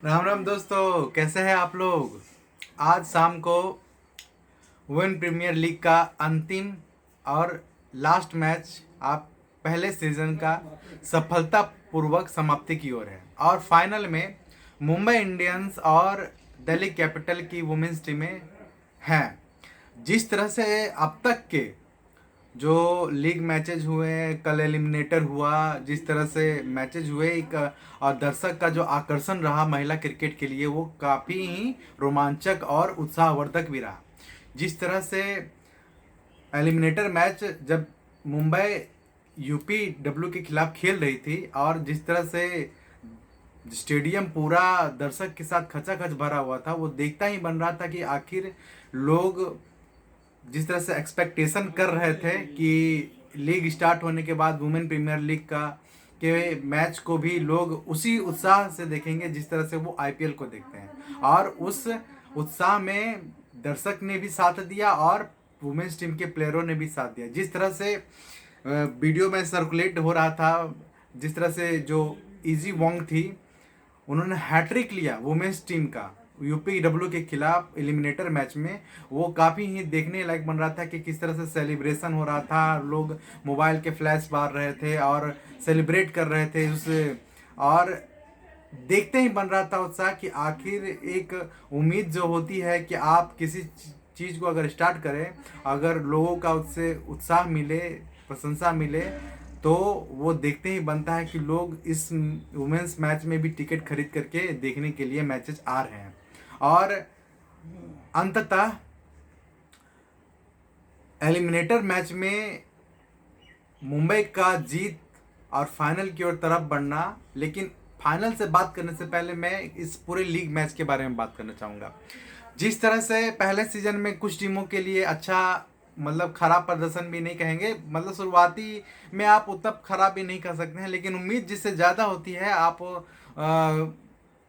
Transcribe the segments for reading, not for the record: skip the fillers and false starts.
राम राम दोस्तों, कैसे हैं आप लोग। आज शाम को वुमेन प्रीमियर लीग का अंतिम और लास्ट मैच आप पहले सीजन का सफलतापूर्वक समाप्ति की ओर है और फाइनल में मुंबई इंडियंस और दिल्ली कैपिटल की वुमेन्स टीमें हैं। जिस तरह से अब तक के जो लीग मैचेज हुए, कल एलिमिनेटर हुआ, जिस तरह से मैचेज हुए एक और दर्शक का जो आकर्षण रहा महिला क्रिकेट के लिए वो काफ़ी ही रोमांचक और उत्साहवर्धक भी रहा। जिस तरह से एलिमिनेटर मैच जब मुंबई यूपी डब्ल्यू के खिलाफ खेल रही थी और जिस तरह से स्टेडियम पूरा दर्शक के साथ खचाखच भरा हुआ था, वो देखता ही बन रहा था कि आखिर लोग जिस तरह से एक्सपेक्टेशन कर रहे थे कि लीग स्टार्ट होने के बाद वुमेन प्रीमियर लीग का के मैच को भी लोग उसी उत्साह से देखेंगे जिस तरह से वो आईपीएल को देखते हैं। और उस उत्साह में दर्शक ने भी साथ दिया और वुमेन्स टीम के प्लेयरों ने भी साथ दिया। जिस तरह से वीडियो में सर्कुलेट हो रहा था, जिस तरह से जो इजी वोंग थी, उन्होंने हैट्रिक लिया वुमेन्स टीम का यूपी डब्ल्यू के खिलाफ एलिमिनेटर मैच में। वो काफ़ी ही देखने लायक बन रहा था कि किस तरह से सेलिब्रेशन हो रहा था, लोग मोबाइल के फ्लैश मार रहे थे और सेलिब्रेट कर रहे थे उस, और देखते ही बन रहा था उत्साह कि आखिर एक उम्मीद जो होती है कि आप किसी चीज़ को अगर स्टार्ट करें, अगर लोगों का उससे उत्साह मिले, प्रशंसा मिले, तो वो देखते ही बनता है कि लोग इस वुमेन्स मैच में भी टिकट खरीद करके देखने के लिए मैचेस आ रहे हैं। और अंततः एलिमिनेटर मैच में मुंबई का जीत और फाइनल की ओर तरफ बढ़ना। लेकिन फाइनल से बात करने से पहले मैं इस पूरे लीग मैच के बारे में बात करना चाहूँगा। जिस तरह से पहले सीजन में कुछ टीमों के लिए अच्छा, मतलब खराब प्रदर्शन भी नहीं कहेंगे, मतलब शुरुआती में आप उतना खराब भी नहीं कर सकते हैं, लेकिन उम्मीद जिससे ज़्यादा होती है आप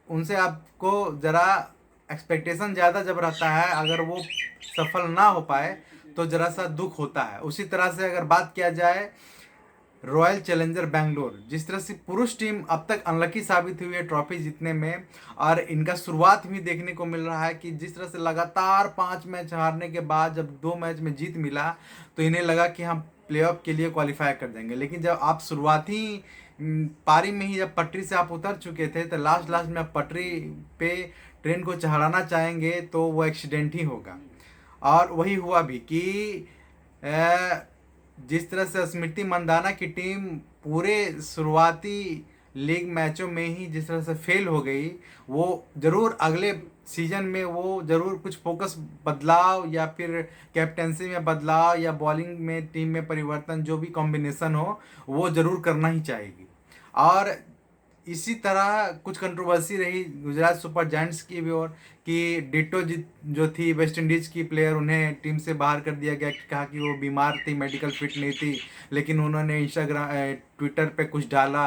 उनसे आपको ज़रा एक्सपेक्टेशन ज़्यादा जब रहता है, अगर वो सफल ना हो पाए तो ज़रा सा दुख होता है। उसी तरह से अगर बात किया जाए रॉयल चैलेंजर बैंगलोर, जिस तरह से पुरुष टीम अब तक अनलकी साबित हुई है ट्रॉफी जीतने में, और इनका शुरुआत भी देखने को मिल रहा है कि जिस तरह से लगातार 5 मैच हारने के बाद जब 2 मैच में जीत मिला तो इन्हें लगा कि हम प्लेऑफ के लिए क्वालिफाई कर जाएंगे। लेकिन जब आप शुरुआती पारी में ही जब पटरी से आप उतर चुके थे तो लास्ट लास्ट में आप पटरी पे ट्रेन को चढ़ाना चाहेंगे तो वो एक्सीडेंट ही होगा। और वही हुआ भी कि जिस तरह से स्मृति मंदाना की टीम पूरे शुरुआती लीग मैचों में ही जिस तरह से फेल हो गई, वो ज़रूर अगले सीजन में वो ज़रूर कुछ फोकस बदलाव या फिर कैप्टेंसी में बदलाव या बॉलिंग में टीम में परिवर्तन, जो भी कॉम्बिनेशन हो वो ज़रूर करना ही चाहेगी। और इसी तरह कुछ कंट्रोवर्सी रही गुजरात सुपर जायंट्स की भी, और कि डिटो जो थी वेस्ट इंडीज़ की प्लेयर, उन्हें टीम से बाहर कर दिया गया, कहा कि वो बीमार थी, मेडिकल फिट नहीं थी। लेकिन उन्होंने इंस्टाग्राम ट्विटर पे कुछ डाला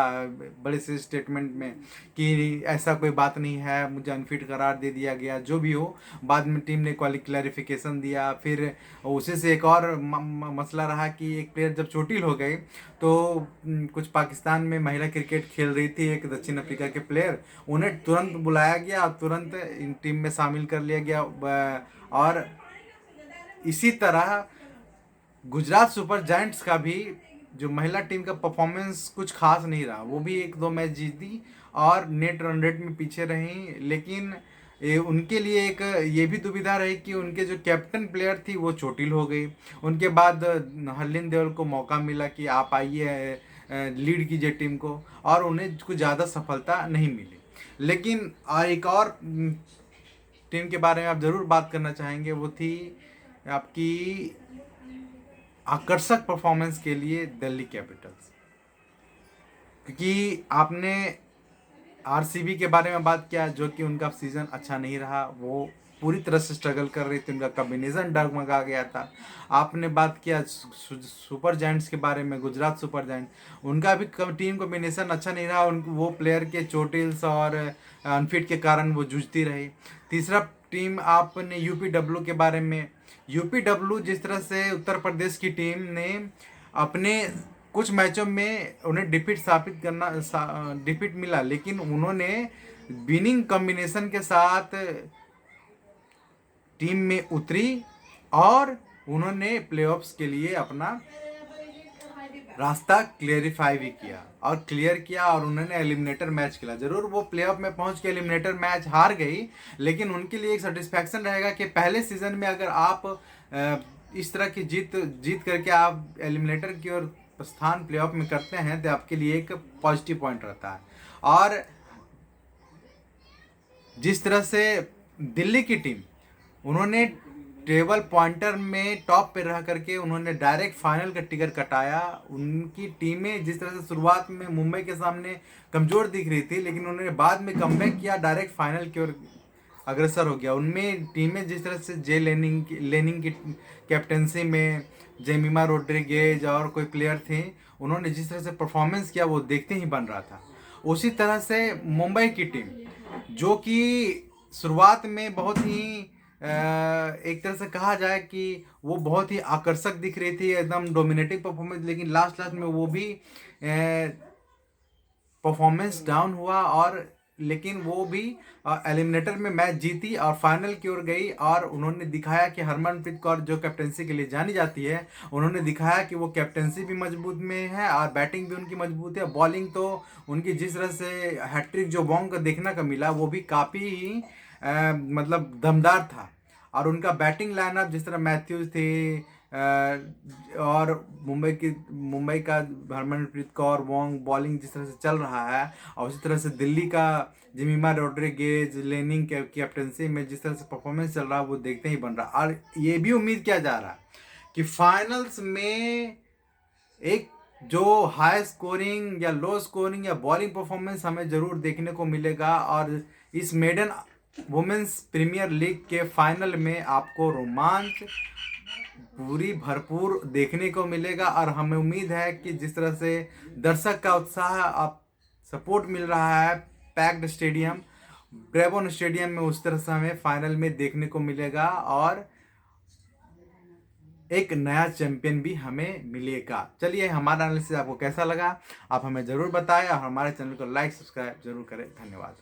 बड़े से स्टेटमेंट में कि ऐसा कोई बात नहीं है, मुझे अनफिट करार दे दिया गया। जो भी हो, बाद में टीम ने क्लैरिफिकेशन दिया। फिर उसी से एक और मसला रहा कि एक प्लेयर जब चोटिल हो गई तो कुछ पाकिस्तान में महिला क्रिकेट खेल रही थी एक दक्षिण अफ्रीका के प्लेयर, उन्हें तुरंत बुलाया गया और तुरंत इन टीम में शामिल कर लिया गया। और इसी तरह गुजरात सुपर जायंट्स का भी जो महिला टीम का परफॉर्मेंस कुछ खास नहीं रहा, वो भी 1-2 मैच जीती और नेट रन रेट में पीछे रही। लेकिन उनके लिए एक ये भी दुविधा रही कि उनके जो कैप्टन प्लेयर थी वो चोटिल हो गई। उनके बाद हरलिन देओल को मौका मिला कि आप आइए लीड कीजिए टीम को, और उन्हें कुछ ज़्यादा सफलता नहीं मिली। लेकिन एक और टीम के बारे में आप ज़रूर बात करना चाहेंगे, वो थी आपकी आकर्षक परफॉर्मेंस के लिए दिल्ली कैपिटल्स। क्योंकि आपने आरसीबी के बारे में बात किया, जो कि उनका सीज़न अच्छा नहीं रहा, वो पूरी तरह से स्ट्रगल कर रही थी, उनका कॉम्बिनेशन डगमगा गया था। आपने बात किया सुपर जायंट्स के बारे में, गुजरात सुपर जायंट, उनका भी टीम कॉम्बिनेशन अच्छा नहीं रहा, उन वो प्लेयर के चोटिल्स और अनफिट के कारण वो जूझती रही। तीसरा टीम आपने यूपी डब्ल्यू के बारे में, यूपी डब्ल्यू जिस तरह से उत्तर प्रदेश की टीम ने अपने कुछ मैचों में उन्हें डिफीट मिला, लेकिन उन्होंने विनिंग कॉम्बिनेशन के साथ टीम में उतरी और उन्होंने प्लेऑफ्स के लिए अपना रास्ता क्लियरिफाई भी किया और क्लियर किया, और उन्होंने एलिमिनेटर मैच खेला। जरूर वो प्लेऑफ में पहुंच के एलिमिनेटर मैच हार गई, लेकिन उनके लिए एक सेटिस्फैक्शन रहेगा कि पहले सीजन में अगर आप इस तरह की जीत करके आप एलिमिनेटर की ओर स्थान प्लेऑफ में करते हैं तो आपके लिए एक पॉजिटिव पॉइंट रहता है। और जिस तरह से दिल्ली की टीम, उन्होंने टेबल पॉइंटर में टॉप पे रह करके उन्होंने डायरेक्ट फाइनल का टिकट कटाया। उनकी टीमें जिस तरह से शुरुआत में मुंबई के सामने कमज़ोर दिख रही थी, लेकिन उन्होंने बाद में कमबैक किया, डायरेक्ट फाइनल की ओर अग्रसर हो गया। उनमें टीमें जिस तरह से लेनिंग की कैप्टनसी में जेमिमा रोड्रिगेज और कोई प्लेयर थे, उन्होंने जिस तरह से परफॉर्मेंस किया वो देखते ही बन रहा था। उसी तरह से मुंबई की टीम, जो कि शुरुआत में बहुत ही एक तरह से कहा जाए कि वो बहुत ही आकर्षक दिख रही थी, एकदम डोमिनेटिंग परफॉर्मेंस, लेकिन लास्ट में वो भी परफॉर्मेंस डाउन हुआ, और लेकिन वो भी एलिमिनेटर में मैच जीती और फाइनल की ओर गई। और उन्होंने दिखाया कि हरमनप्रीत कौर जो कैप्टनसी के लिए जानी जाती है, उन्होंने दिखाया कि वो कैप्टनसी भी मजबूत में है और बैटिंग भी उनकी मजबूत है। बॉलिंग तो उनकी जिस तरह से हैट्रिक जो बॉन्ग का देखने का मिला वो भी काफ़ी ही मतलब दमदार था। और उनका बैटिंग लाइनअप जिस तरह मैथ्यूज थे और मुंबई का हरमनप्रीत कौर, वोंग, बॉलिंग जिस तरह से चल रहा है, और उसी तरह से दिल्ली का जेमिमा रोड्रिगेज लेनिंग के कैप्टनसी में जिस तरह से परफॉर्मेंस चल रहा है वो देखते ही बन रहा। और ये भी उम्मीद किया जा रहा है कि फाइनल्स में एक जो हाई स्कोरिंग या लो स्कोरिंग या बॉलिंग परफॉर्मेंस हमें ज़रूर देखने को मिलेगा। और इस मेडन वुमेन्स प्रीमियर लीग के फाइनल में आपको रोमांच पूरी भरपूर देखने को मिलेगा। और हमें उम्मीद है कि जिस तरह से दर्शक का उत्साह आप सपोर्ट मिल रहा है पैक्ड स्टेडियम, ब्रेबोन स्टेडियम में, उस तरह से हमें फाइनल में देखने को मिलेगा और एक नया चैंपियन भी हमें मिलेगा। चलिए, हमारा एनालिसिस आपको कैसा लगा आप हमें ज़रूर बताएं और हमारे चैनल को लाइक सब्सक्राइब जरूर करें। धन्यवाद।